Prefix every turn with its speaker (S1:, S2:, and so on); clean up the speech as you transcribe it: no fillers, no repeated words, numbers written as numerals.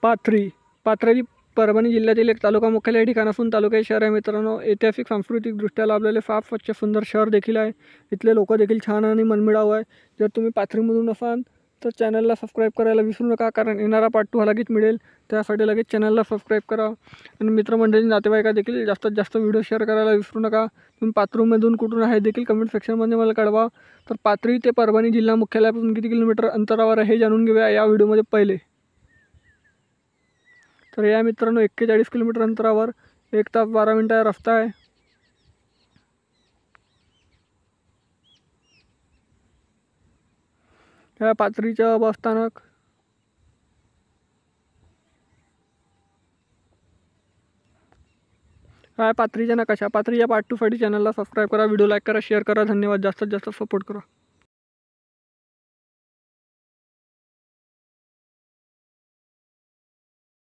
S1: पाथरी परभणी जिल्ह्यातील एक तालुका मुख्यालय ठिकाण असून तालुक्याचे शहर आहे मित्रांनो. ऐतिहासिक सांस्कृतिकदृष्ट्या लाभलेले फार स्वच्छ सुंदर शहर देखील आहे. इथले लोक देखील छान आणि मनमिळाऊ आहे. जर तुम्ही पाथरीमधून असाल तर चॅनलला सबस्क्राईब करायला विसरू नका, कारण येणारा पार्ट 2 लगेच मिळेल. त्यासाठी लगेच चॅनलला सबस्क्राईब करा आणि मित्रमंडळी नातेवाईका देखील जास्तीत जास्त व्हिडिओ शेअर करायला विसरू नका. तुम्ही पाथरीमधून कुठून आहे देखील कमेंट सेक्शनमध्ये मला कळवा. तर पाथरी ते परभणी जिल्हा मुख्यालयापासून किती किलोमीटर अंतरावर आहे हे जाणून घेऊया या व्हिडिओमध्ये पहिले. तर या मित्रांनो 41 किलोमीटर अंतरावर 1 तास 12 मिनिटाचा रस्ता आहे. ह्या पाथरीचं बस स्थानक. हा पाथरीचा नकाशा. पाथरीच्या पार्ट 2 साठी चॅनलला सबस्क्राईब करा, व्हिडिओ लाईक करा, शेअर करा. धन्यवाद. जास्तीत जास्त सपोर्ट करा.